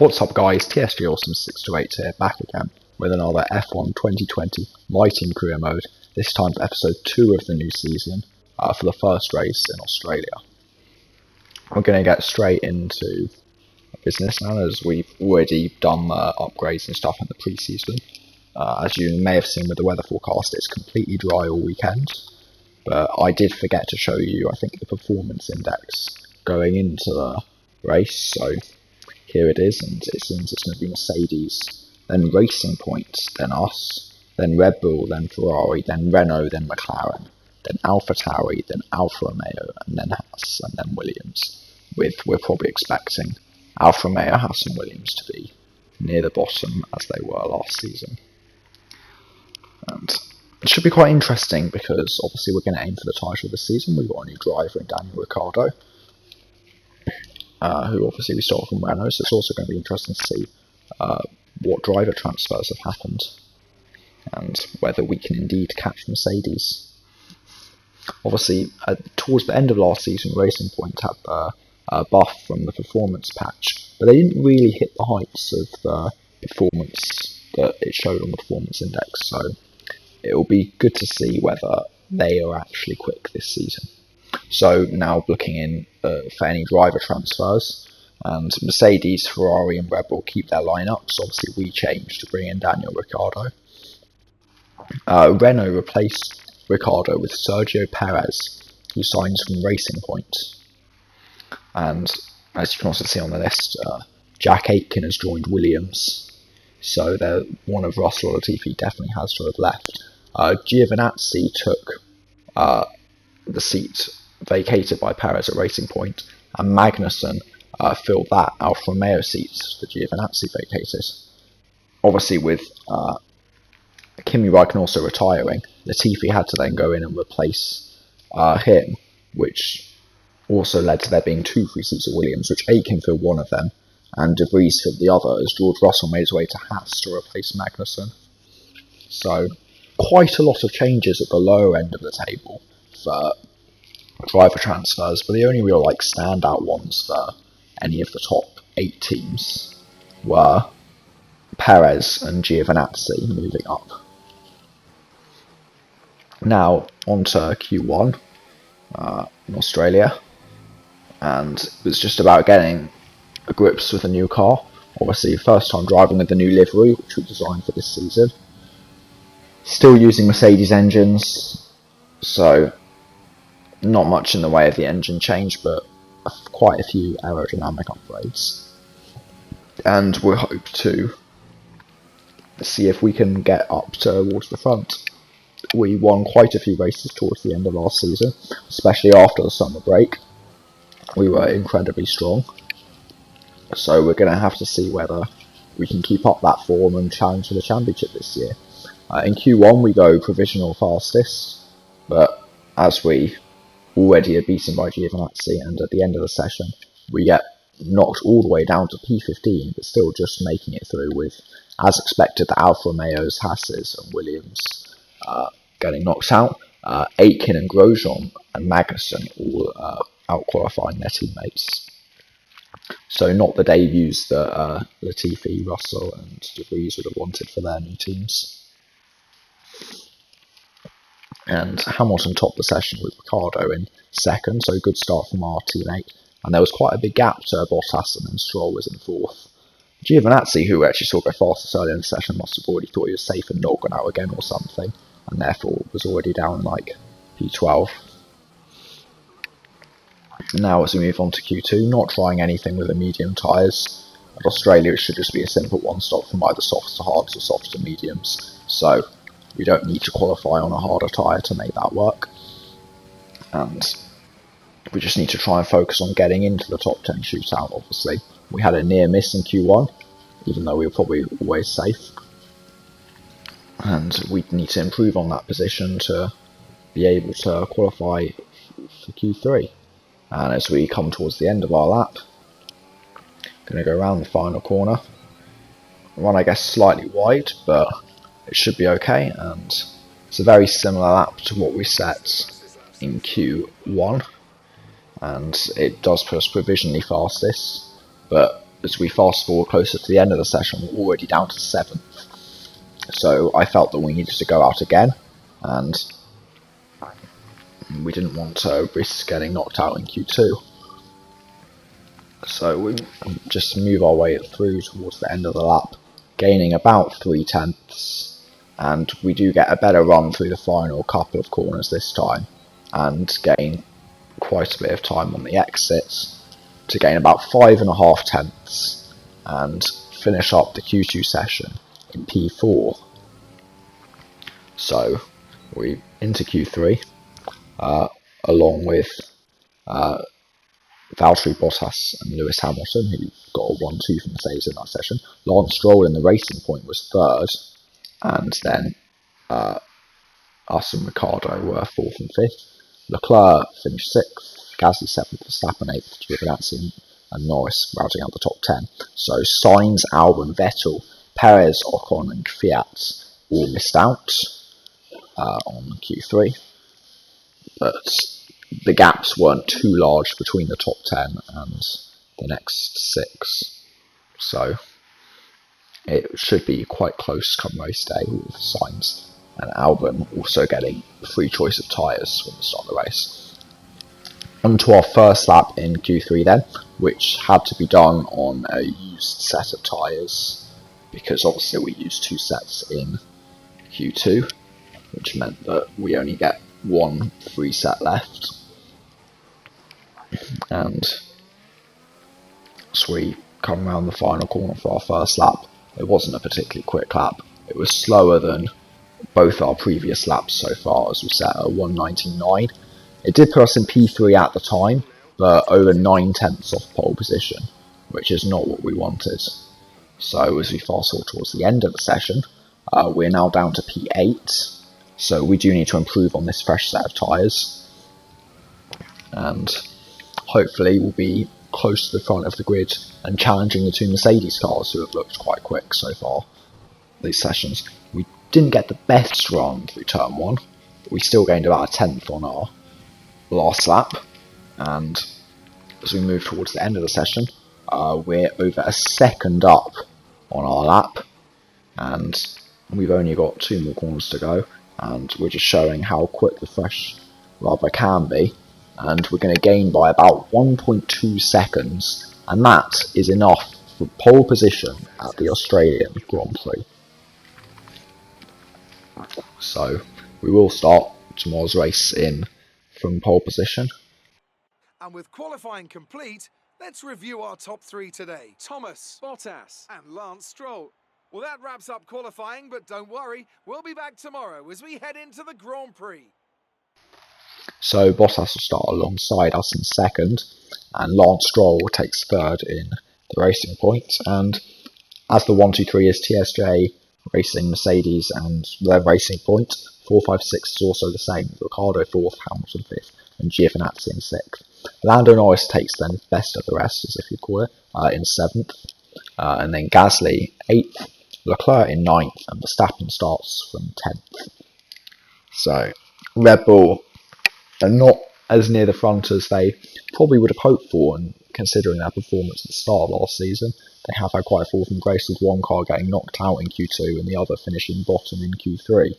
What's up guys, TSJAwesome 628 here, back again with another F1 2020 My Team Career Mode, this time for episode 2 of the new season, for the first race in Australia. We're going to get straight into business now, as we've already done upgrades and stuff in the pre-season. As you may have seen with the weather forecast, it's completely dry all weekend, but I did forget to show you, I think, the performance index going into the race, so here it is, and it seems it's going to be Mercedes, then Racing Point, then us, then Red Bull, then Ferrari, then Renault, then McLaren, then AlphaTauri, then Alfa Romeo, and then Haas, and then Williams. We're probably expecting Alfa Romeo, Haas and Williams to be near the bottom as they were last season. And it should be quite interesting because obviously we're going to aim for the title of the season. We've got a new driver in Daniel Ricciardo, who obviously we stole from Renault, so it's also going to be interesting to see what driver transfers have happened and whether we can indeed catch Mercedes. Obviously, towards the end of last season, Racing Point had the buff from the performance patch, but they didn't really hit the heights of the performance that it showed on the performance index, so it will be good to see whether they are actually quick this season. So now looking in for any driver transfers, and Mercedes, Ferrari and Red Bull keep their lineups. Obviously we changed to bring in Daniel Ricciardo. Renault replaced Ricciardo with Sergio Perez, who signs from Racing Point. And as you can also see on the list, Jack Aitken has joined Williams, so one of Russell or Latifi definitely has to have left. Giovinazzi took the seat vacated by Perez at Racing Point, and Magnussen filled that Alfa Romeo seat that Giovinazzi vacated. Obviously with Kimi Räikkönen also retiring, Latifi had to then go in and replace him, which also led to there being 2 free seats at Williams, which Aitken filled one of them, and De Vries filled the other, as George Russell made his way to Haas to replace Magnussen. So quite a lot of changes at the lower end of the table for driver transfers, but the only real standout ones for any of the top 8 teams were Perez and Giovinazzi moving up. Now on to Q1 in Australia, and it was just about getting a grips with a new car. Obviously first time driving with the new livery, which we designed for this season. Still using Mercedes engines, so not much in the way of the engine change, but quite a few aerodynamic upgrades. And we hope to see if we can get up towards the front. We won quite a few races towards the end of last season, especially after the summer break. We were incredibly strong, so we're going to have to see whether we can keep up that form and challenge for the championship this year. In Q1 we go provisional fastest, but as we already are beaten by Giovinazzi, and at the end of the session we get knocked all the way down to P15, but still just making it through with, as expected, the Alfa Romeos, Haas's and Williams getting knocked out. Aitken and Grosjean and Magnussen all out-qualifying their teammates. So not the debuts that Latifi, Russell and De Vries would have wanted for their new teams. And Hamilton topped the session with Ricciardo in second, so good start from our teammate. And there was quite a big gap to Bottas, and then Stroll was in fourth. Giovinazzi, who actually saw go fastest early in the session, must have already thought he was safe and not gone out again or something, and therefore was already down P12. Now as we move on to Q2, not trying anything with the medium tyres. At Australia it should just be a simple one-stop from either softs to hards or softs to mediums, so we don't need to qualify on a harder tyre to make that work. And we just need to try and focus on getting into the top 10 shootout. Obviously we had a near miss in Q1, even though we were probably always safe, and we need to improve on that position to be able to qualify for Q3. And as we come towards the end of our lap, going to go around the final corner, run I guess slightly wide, but it should be okay, and it's a very similar lap to what we set in Q1, and it does put us provisionally fastest, but as we fast forward closer to the end of the session, we're already down to 7th. So I felt that we needed to go out again, and we didn't want to risk getting knocked out in Q2. So we just move our way through towards the end of the lap, gaining about 3/10, and we do get a better run through the final couple of corners this time, and gain quite a bit of time on the exits to gain about 5.5 tenths, and finish up the Q2 session in P4. So we into Q3, along with Valtteri Bottas and Lewis Hamilton, who got a 1-2 from Mercedes in that session. Lance Stroll in the Racing Point was 3rd, and then us and Ricciardo were 4th and 5th. Leclerc finished 6th, Gasly 7th, Verstappen 8th, Giovinazzi and Norris rounding out the top 10. So Sainz, Albon, Vettel, Perez, Ocon and Fiat all missed out on Q3, but the gaps weren't too large between the top 10 and the next 6, so it should be quite close come race day, with Sainz and Albon also getting free choice of tyres from the start of the race. On to our first lap in Q3 then, which had to be done on a used set of tyres, because obviously we used 2 sets in Q2, which meant that we only get 1 free set left. And as we come around the final corner for our first lap, it wasn't a particularly quick lap. It was slower than both our previous laps so far, as we set at 1:99. It did put us in P3 at the time, but over 9 tenths off pole position, which is not what we wanted. So as we fast forward towards the end of the session, we're now down to P8, so we do need to improve on this fresh set of tyres, and hopefully we'll be close to the front of the grid and challenging the 2 Mercedes cars, who have looked quite quick so far these sessions. We didn't get the best run through turn 1, but we still gained about a 10th on our last lap, and as we move towards the end of the session, we're over a second up on our lap, and we've only got 2 more corners to go, and we're just showing how quick the fresh rubber can be, and we're going to gain by about 1.2 seconds, and that is enough for pole position at the Australian Grand Prix. So we will start tomorrow's race in from pole position. And with qualifying complete, let's review our top 3 today. Thomas, Bottas and Lance Stroll. Well, that wraps up qualifying, but don't worry, we'll be back tomorrow as we head into the Grand Prix. So Bottas will start alongside us in second, and Lance Stroll takes 3rd in the Racing Point. And as the 1, 2, 3 is TSJAwesome, Mercedes and their Racing Point, 4, 5, 6 is also the same. Ricciardo 4th, Hamilton 5th, and Giovinazzi in 6th. Lando Norris takes then best of the rest, as if you call it, in 7th, and then Gasly 8th, Leclerc in 9th, and Verstappen starts from 10th. So Red Bull are not as near the front as they probably would have hoped for, and considering their performance at the start of last season, they have had quite a fall from grace, with one car getting knocked out in Q2 and the other finishing bottom in Q3.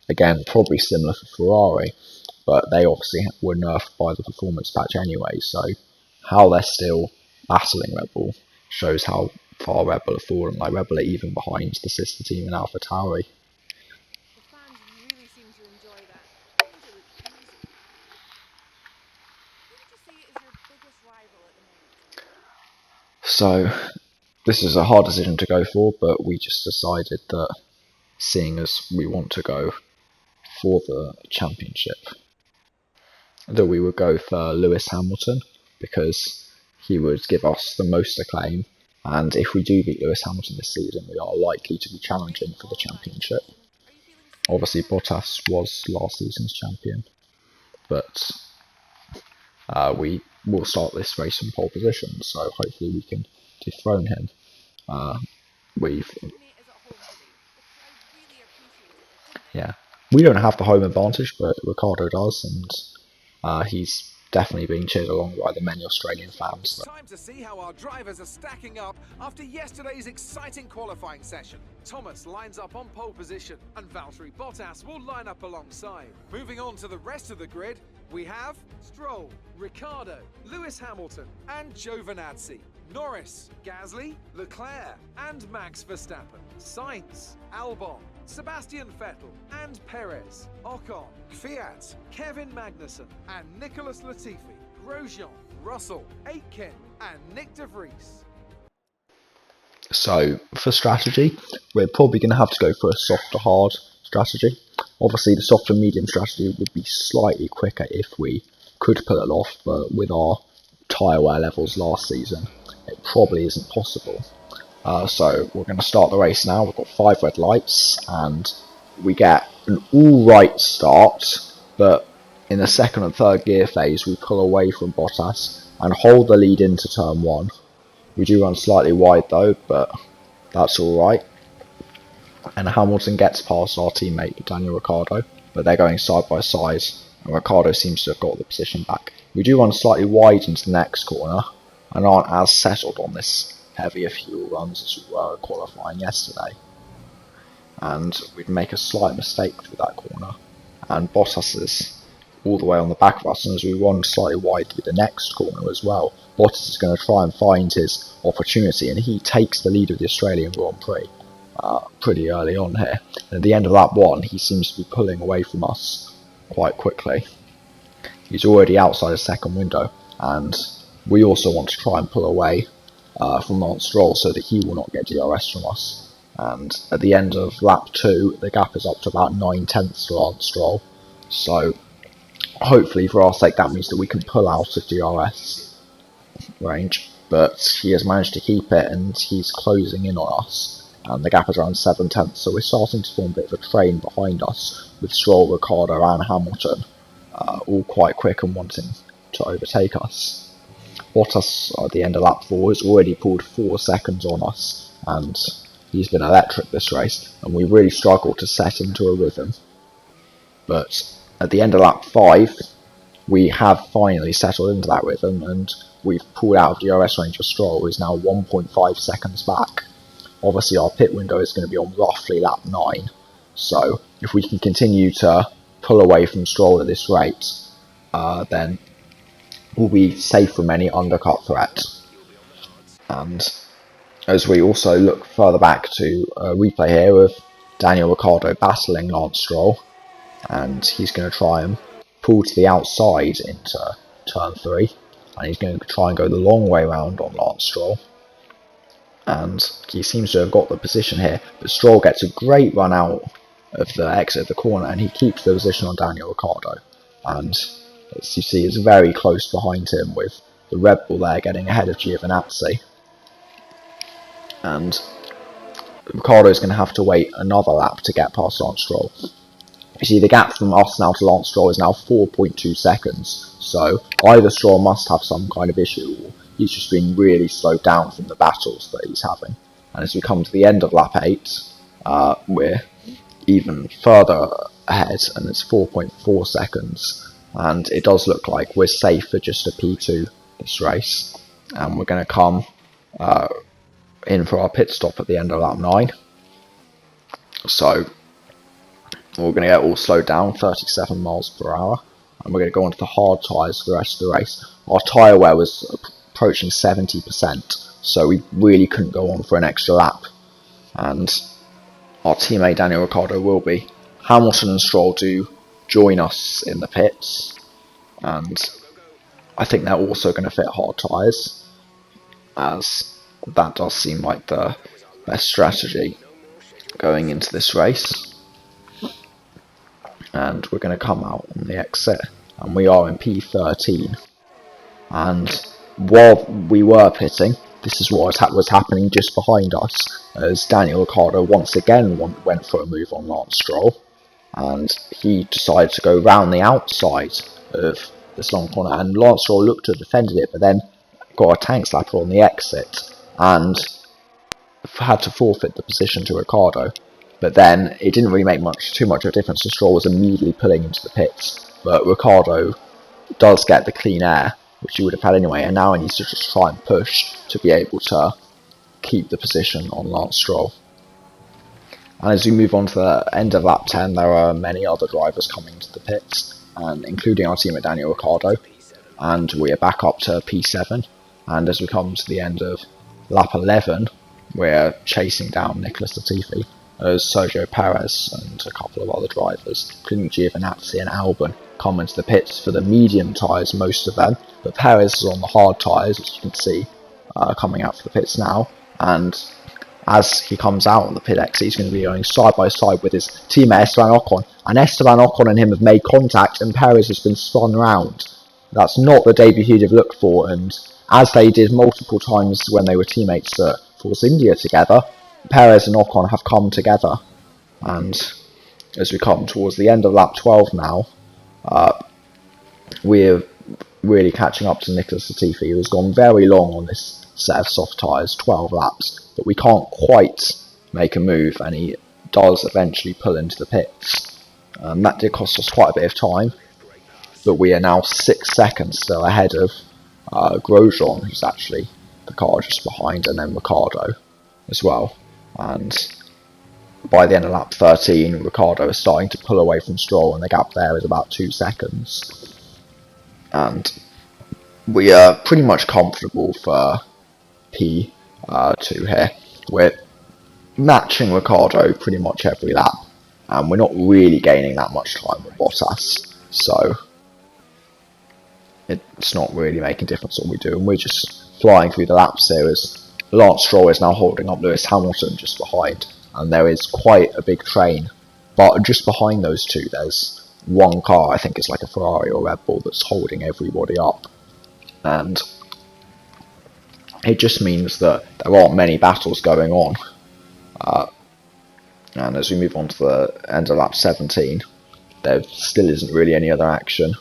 Again, probably similar for Ferrari, but they obviously were nerfed by the performance patch anyway, so how they're still battling Red Bull shows how far Red Bull have fallen. Like, Red Bull are even behind the sister team in AlphaTauri. The fans really seem to enjoy that. They think it was easy. Who would you say is your biggest rival at the moment? So this is a hard decision to go for, but we just decided that, seeing as we want to go for the championship, that we would go for Lewis Hamilton, because he would give us the most acclaim, and if we do beat Lewis Hamilton this season, we are likely to be challenging for the championship. Obviously Bottas was last season's champion, but we will start this race from pole position, so hopefully we can dethrone him. We don't have the home advantage, but Ricciardo does, and he's definitely being cheered along by the many Australian It's fans. time to see how our drivers are stacking up after yesterday's exciting qualifying session. Thomas lines up on pole position and Valtteri Bottas will line up alongside. Moving on to the rest of the grid, we have Stroll, Ricciardo, Lewis Hamilton and Giovinazzi, Norris, Gasly, Leclerc and Max Verstappen, Sainz, Albon, Sebastian Vettel and Perez, Ocon, Kvyat, Kevin Magnussen and Nicholas Latifi, Grosjean, Russell, Aitken and Nick de Vries. So for strategy, we're probably going to have to go for a soft to hard strategy. Obviously the soft and medium strategy would be slightly quicker if we could pull it off, but with our tyre wear levels last season, it probably isn't possible. So we're going to start the race now. We've got 5 red lights and we get an alright start, but in the second and third gear phase we pull away from Bottas and hold the lead into turn 1. We do run slightly wide though, but that's alright. And Hamilton gets past our teammate Daniel Ricciardo, but they're going side by side and Ricciardo seems to have got the position back. We do run slightly wide into the next corner and aren't as settled on this heavier fuel runs as we were qualifying yesterday. And we'd make a slight mistake through that corner and Bottas is all the way on the back of us, and as we run slightly wide through the next corner as well, Bottas is going to try and find his opportunity and he takes the lead of the Australian Grand Prix pretty early on here. And at the end of lap 1 he seems to be pulling away from us quite quickly. He's already outside his second window and we also want to try and pull away from Lance Stroll so that he will not get DRS from us. And at the end of lap 2 the gap is up to about 9/10 to Lance Stroll, so hopefully for our sake that means that we can pull out of DRS range, but he has managed to keep it and he's closing in on us and the gap is around 7/10, so we're starting to form a bit of a train behind us with Stroll, Ricciardo and Hamilton all quite quick and wanting to overtake us. Bottas at the end of lap 4 has already pulled 4 seconds on us and he's been electric this race and we really struggled to set into a rhythm, but at the end of lap 5 we have finally settled into that rhythm and we've pulled out of DRS range of Stroll, who is now 1.5 seconds back. Obviously our pit window is going to be on roughly lap 9, so if we can continue to pull away from Stroll at this rate, then we'll be safe from any undercut threat. And as we also look further back to a replay here of Daniel Ricciardo battling Lance Stroll, and he's going to try and pull to the outside into turn 3, and he's going to try and go the long way round on Lance Stroll, and he seems to have got the position here, but Stroll gets a great run out of the exit of the corner and he keeps the position on Daniel Ricciardo, and as you see is very close behind him with the Red Bull there getting ahead of Giovinazzi, and Ricciardo is going to have to wait another lap to get past Lance Stroll. You see the gap from us now to Lance Stroll is now 4.2 seconds, so either Stroll must have some kind of issue or he's just been really slowed down from the battles that he's having. And as we come to the end of lap 8, we're even further ahead and it's 4.4 seconds, and it does look like we're safe for just a P2 this race, and we're going to come in for our pit stop at the end of lap 9. So we're going to get all slowed down, 37 miles per hour, and we're going to go onto the hard tyres for the rest of the race. Our tyre wear was approaching 70%, so we really couldn't go on for an extra lap, and our teammate Daniel Ricciardo will be. Hamilton and Stroll do join us in the pits, and I think they're also going to fit hard tyres, as that does seem like the best strategy going into this race. And we're going to come out on the exit, and we are in P13, and while we were pitting, this is what was happening just behind us, as Daniel Ricciardo once again went for a move on Lance Stroll, and he decided to go round the outside of this long corner, and Lance Stroll looked to have defended it, but then got a tank slapper on the exit and had to forfeit the position to Ricciardo. But then it didn't really make too much of a difference, so Stroll was immediately pulling into the pits, but Ricciardo does get the clean air, which he would have had anyway, and now he needs to just try and push to be able to keep the position on Lance Stroll. And as we move on to the end of lap 10, there are many other drivers coming to the pits, and including our teammate Daniel Ricciardo, and we are back up to P7. And as we come to the end of lap 11, we're chasing down Nicholas Latifi as Sergio Perez and a couple of other drivers, including Giovinazzi and Albon, come into the pits for the medium tyres, most of them, but Perez is on the hard tyres, as you can see, coming out for the pits now, and as he comes out on the pit exit, he's going to be going side by side with his teammate Esteban Ocon, and Esteban Ocon and him have made contact, and Perez has been spun round. That's not the debut he'd have looked for, and as they did multiple times when they were teammates at Force India together, Perez and Ocon have come together. And as we come towards the end of lap 12 now, we're really catching up to Nicholas Latifi, who has gone very long on this set of soft tyres, 12 laps, but we can't quite make a move, and he does eventually pull into the pits. That did cost us quite a bit of time, but we are now 6 seconds still ahead of Grosjean, who's actually the car just behind, and then Ricciardo as well. And by the end of lap 13, Ricciardo is starting to pull away from Stroll, and the gap there is about 2 seconds. And we are pretty much comfortable for P2 here. We're matching Ricciardo pretty much every lap, and we're not really gaining that much time with Bottas, so it's not really making a difference what we do, and we're just flying through the laps here as Lance Stroll is now holding up Lewis Hamilton just behind, and there is quite a big train, but just behind those two there's one car, I think it's like a Ferrari or Red Bull, that's holding everybody up, and it just means that there aren't many battles going on. And as we move on to the end of lap 17, there still isn't really any other action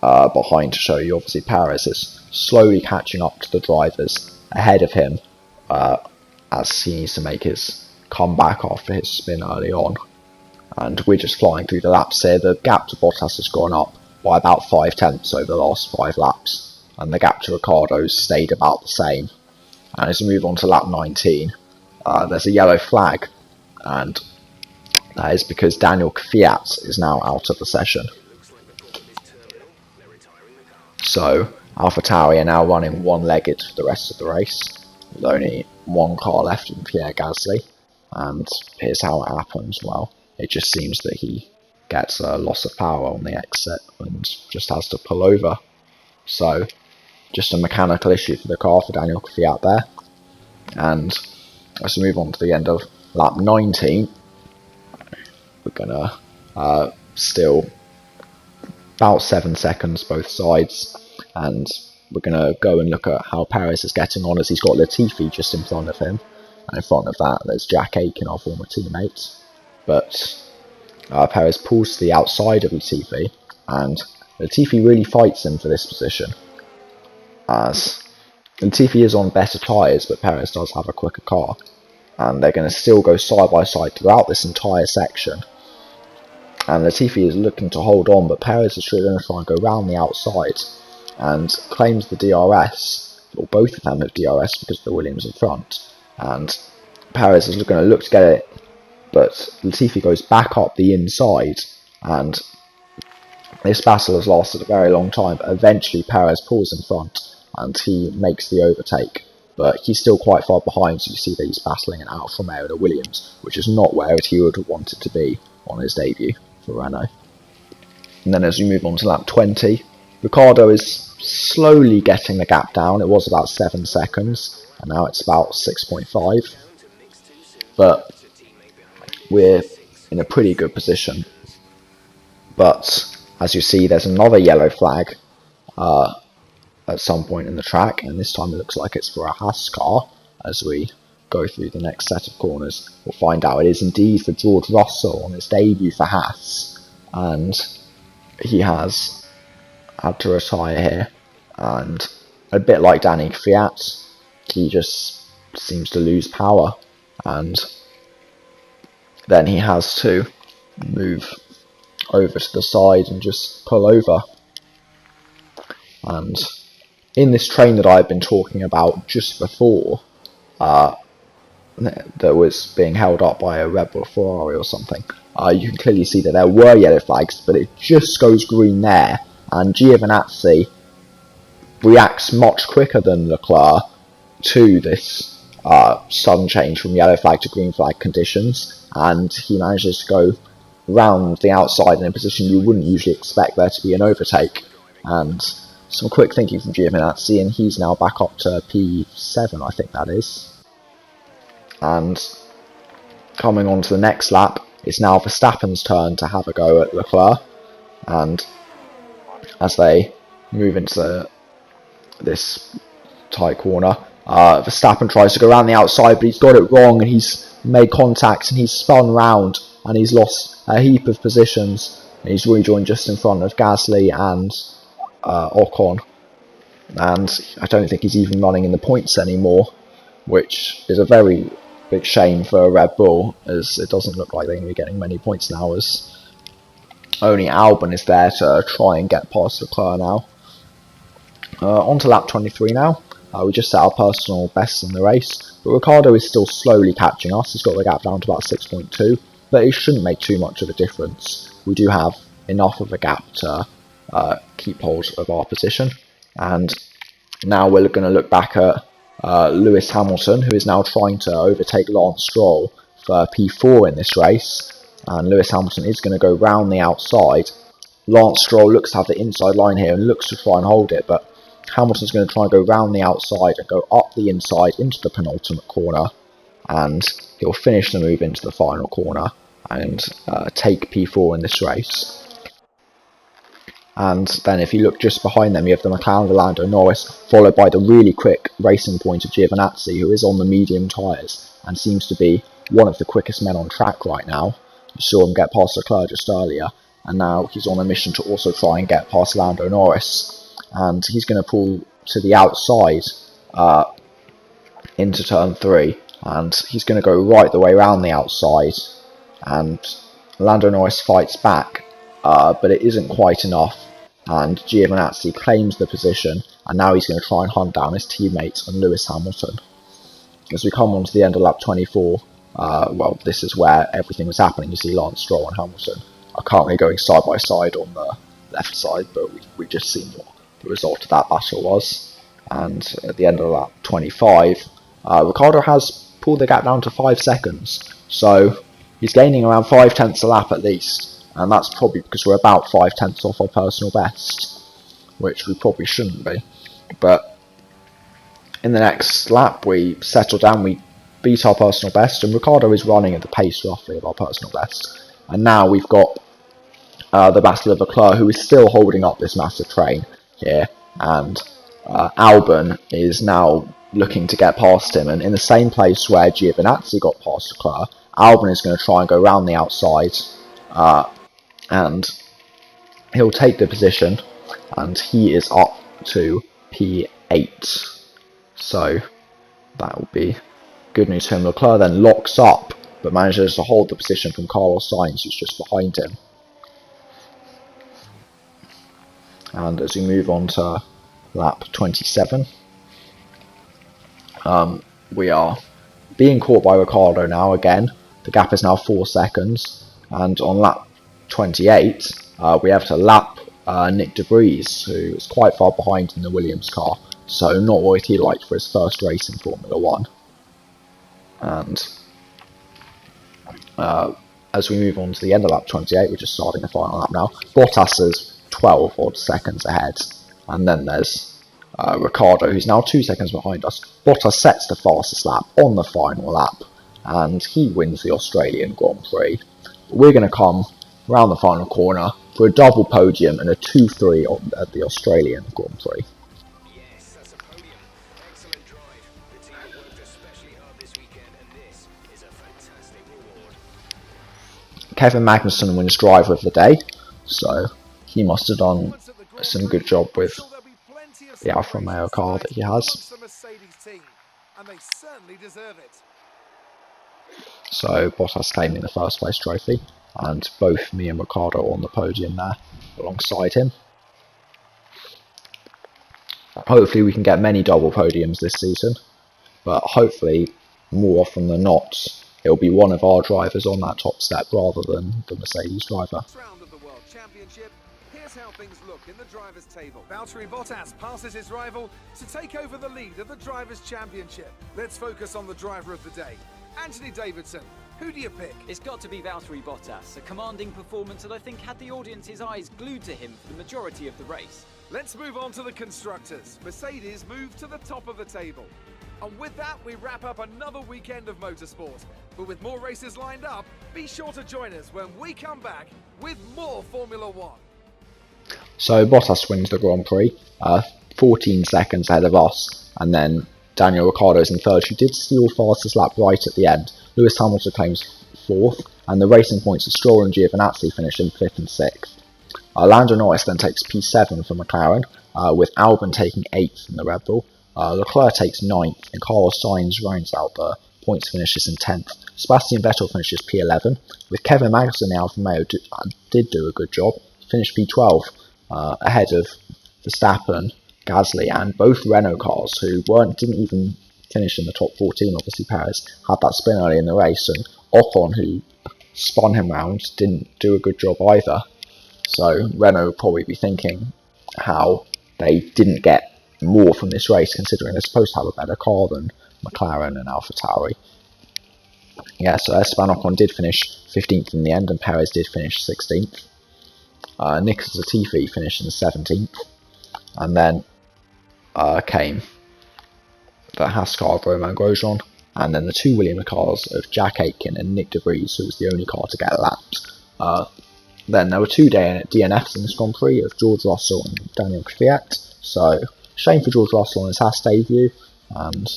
behind to show you. Obviously Perez is slowly catching up to the drivers ahead of him as he needs to make his comeback after his spin early on. And we're just flying through the laps here. The gap to Bottas has gone up by about 5/10 over the last 5 laps, and the gap to Ricciardo's stayed about the same. And as we move on to lap 19, there's a yellow flag, and that is because Daniel Kvyat is now out of the session. So AlphaTauri are now running one-legged for the rest of the race, with only one car left in Pierre Gasly, and here's how it happens. Well, it just seems that he gets a loss of power on the exit and just has to pull over. So just a mechanical issue for the car for Daniel Kvyat there. And as we move on to the end of lap 19, we're gonna still about 7 seconds both sides, and we're gonna go and look at how Perez is getting on, as he's got Latifi just in front of him, and in front of that there's Jack Aitken, our former teammate. But Perez pulls to the outside of Latifi, and Latifi really fights him for this position, as Latifi is on better tyres, but Perez does have a quicker car, and they're going to still go side by side throughout this entire section. And Latifi is looking to hold on, but Perez is going to try and go round the outside and claims the DRS, or both of them have DRS because of the Williams in front, and Perez is going to look to get it, but Latifi goes back up the inside, and this battle has lasted a very long time, but eventually Perez pulls in front and he makes the overtake, but he's still quite far behind, so you see that he's battling an Alfa Romeo and a Williams, which is not where he would have wanted to be on his debut for Renault. And then as we move on to lap 20, Ricciardo is slowly getting the gap down. It was about 7 seconds, and now it's about 6.5, but we're in a pretty good position. But as you see, there's another yellow flag at some point in the track, and this time it looks like it's for a Haas car. As we go through the next set of corners, we'll find out it is indeed for George Russell on his debut for Haas, and he has had to retire here, and a bit like Danny Kvyat, he just seems to lose power, and then he has to move over to the side and just pull over. And in this train that I've been talking about just before, that was being held up by a Red Bull Ferrari or something, you can clearly see that there were yellow flags, but it just goes green there, and Giovinazzi reacts much quicker than Leclerc to this sudden change from yellow flag to green flag conditions, and he manages to go round the outside in a position you wouldn't usually expect there to be an overtake. And some quick thinking from Giovinazzi, and he's now back up to P7, I think that is. And coming on to the next lap, it's now Verstappen's turn to have a go at Leclerc, and as they move into this tight corner, Verstappen tries to go around the outside, but he's got it wrong, and he's made contact, and he's spun round, and he's lost a heap of positions, and he's rejoined just in front of Gasly and Ocon, and I don't think he's even running in the points anymore, which is a very big shame for Red Bull, as it doesn't look like they're going to be getting many points now, as only Albon is there to try and get past Leclerc now. On to lap 23 now. We just set our personal bests in the race, but Ricciardo is still slowly catching us. He's got the gap down to about 6.2, but it shouldn't make too much of a difference. We do have enough of a gap to keep hold of our position, and now we're going to look back at Lewis Hamilton, who is now trying to overtake Lance Stroll for P4 in this race, and Lewis Hamilton is going to go round the outside. Lance Stroll looks to have the inside line here and looks to try and hold it, but Hamilton's going to try and go round the outside and go up the inside into the penultimate corner, and he'll finish the move into the final corner and take P4 in this race. And then if you look just behind them, you have the McLaren of Lando Norris, followed by the really quick racing point of Giovinazzi, who is on the medium tyres and seems to be one of the quickest men on track right now. You saw him get past Leclerc just earlier, and now he's on a mission to also try and get past Lando Norris. And he's going to pull to the outside into turn 3, and he's going to go right the way around the outside, and Lando Norris fights back, but it isn't quite enough, and Giovinazzi claims the position, and now he's going to try and hunt down his teammate and Lewis Hamilton. As we come on to the end of lap 24, well, this is where everything was happening. You see Lance Stroll and Hamilton are currently going side by side on the left side, but we just seen what the result of that battle was. And at the end of lap 25, Ricciardo has pulled the gap down to 5 seconds, so he's gaining around 5/10 a lap at least, and that's probably because we're about 5/10 off our personal best, which we probably shouldn't be. But in the next lap we settle down, we beat our personal best, and Ricciardo is running at the pace roughly of our personal best. And now we've got the Battle of Leclerc, who is still holding up this massive train here, and Albon is now looking to get past him, and in the same place where Giovinazzi got past Leclerc, Albon is going to try and go round the outside, and he'll take the position, and he is up to P8, so that will be good news for him. Leclerc then locks up, but manages to hold the position from Carlos Sainz, who's just behind him. And as we move on to lap 27, we are being caught by Ricciardo now again. The gap is now 4 seconds, and on lap 28 we have to lap Nick de Vries, who is quite far behind in the Williams car, so not what he liked for his first race in Formula 1. And as we move on to the end of lap 28, we're just starting the final lap now. Bottas is 12 odd seconds ahead, and then there's Ricciardo, who's now 2 seconds behind us. Bottas sets the fastest lap on the final lap, and he wins the Australian Grand Prix. We're going to come round the final corner for a double podium and a 2-3 at the Australian Grand Prix. Yes, that's a podium. Excellent drive. The team have worked especially hard this weekend, and this is a fantastic reward. Kevin Magnussen wins driver of the day, so he must have done some good job with the Alfa Romeo car that he has. And they certainly deserve it. So Bottas claiming the first place trophy, and both me and Ricciardo on the podium there alongside him. Hopefully we can get many double podiums this season, but hopefully more often than not it'll be one of our drivers on that top step rather than the Mercedes driver. Round of the World Championship. Here's how things look in the drivers' table. Valtteri Bottas passes his rival to take over the lead of the drivers' championship. Let's focus on the driver of the day, Anthony Davidson. Who do you pick? It's got to be Valtteri Bottas, a commanding performance that I think had the audience's eyes glued to him for the majority of the race. Let's move on to the constructors. Mercedes move to the top of the table. And with that, we wrap up another weekend of motorsport. But with more races lined up, be sure to join us when we come back with more Formula One. So Bottas wins the Grand Prix, 14 seconds ahead of us, and then Daniel Ricciardo's in third, who did steal fastest lap right at the end. Lewis Hamilton claims fourth, and the racing points of Stroll and Giovinazzi finished in fifth and sixth. Lando Norris then takes P7 for McLaren, with Albon taking 8th in the Red Bull. Leclerc takes 9th, and Carlos Sainz rounds out the points finishes in 10th. Sebastian Vettel finishes P11, with Kevin Magnussen in the Alfa Romeo did do a good job. He finished P12, ahead of Verstappen, Gasly, and both Renault cars, who didn't even finish in the top 14. Obviously Perez had that spin early in the race, and Ocon, who spun him round, didn't do a good job either. So Renault will probably be thinking how they didn't get more from this race, considering they're supposed to have a better car than McLaren and AlphaTauri. Yeah, so Esteban Ocon did finish 15th in the end, and Perez did finish 16th. Nicholas Latifi finished in 17th, and then came the Haas car of Romain Grosjean, and then the two Williams cars of Jack Aitken and Nick De Vries, who was the only car to get lapped. Then there were two DNFs in this Grand Prix of George Russell and Daniel Kvyat, so shame for George Russell on his Haas debut. And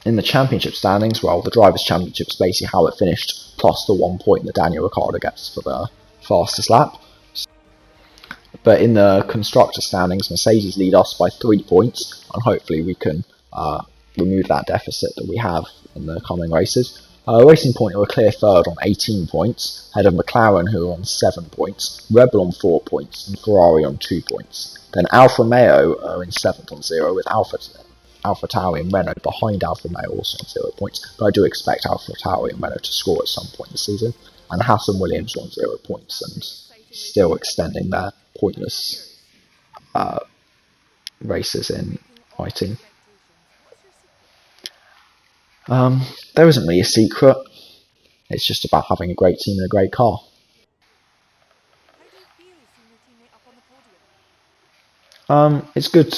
in the championship standings, well, the Drivers' Championship is basically how it finished, plus the 1 point that Daniel Ricciardo gets for the fastest lap. But in the constructor standings, Mercedes lead us by 3 points, and hopefully we can remove that deficit that we have in the coming races. Racing Point are a clear third on 18 points, ahead of McLaren, who are on 7 points, Red Bull on 4 points, and Ferrari on 2 points. Then Alfa Romeo are in 7th on 0, with AlphaTauri and Renault behind Alfa Romeo also on 0 points, but I do expect AlphaTauri and Renault to score at some point this season. And Haas and Williams on 0 points, and still extending their pointless races in fighting. There isn't really a secret. It's just about having a great team and a great car. It's good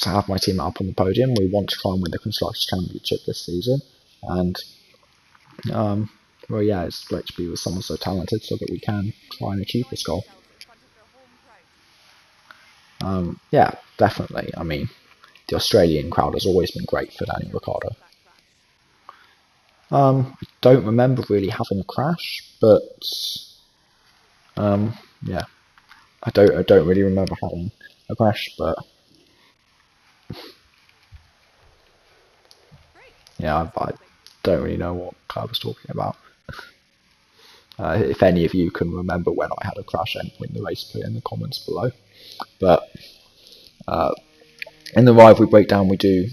to have my team up on the podium. We want to try and win the Constructors' Championship this season, and well, yeah, it's great to be with someone so talented so that we can try and achieve this goal. Yeah, definitely. I mean, the Australian crowd has always been great for Daniel Ricciardo. I don't remember really having a crash, but yeah, I don't really remember having a crash, but yeah, I don't really know what Claire was talking about. If any of you can remember when I had a crash at any point in the race, put it in the comments below. But in the rivalry breakdown, we do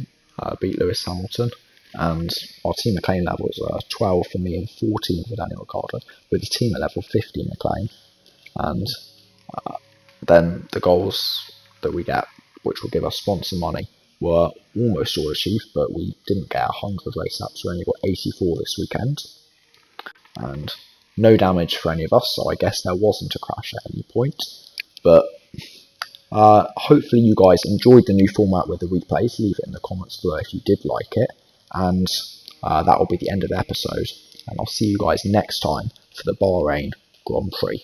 beat Lewis Hamilton, and our team McLean levels are 12 for me and 14 for Daniel Ricciardo, with the team at level 50 McLean. And then the goals that we get, which will give us sponsor money, were almost all achieved, but we didn't get 100 race laps, we only got 84 this weekend. And no damage for any of us, so I guess there wasn't a crash at any point. But hopefully you guys enjoyed the new format with the replays. Leave it in the comments below if you did like it. And that will be the end of the episode. And I'll see you guys next time for the Bahrain Grand Prix.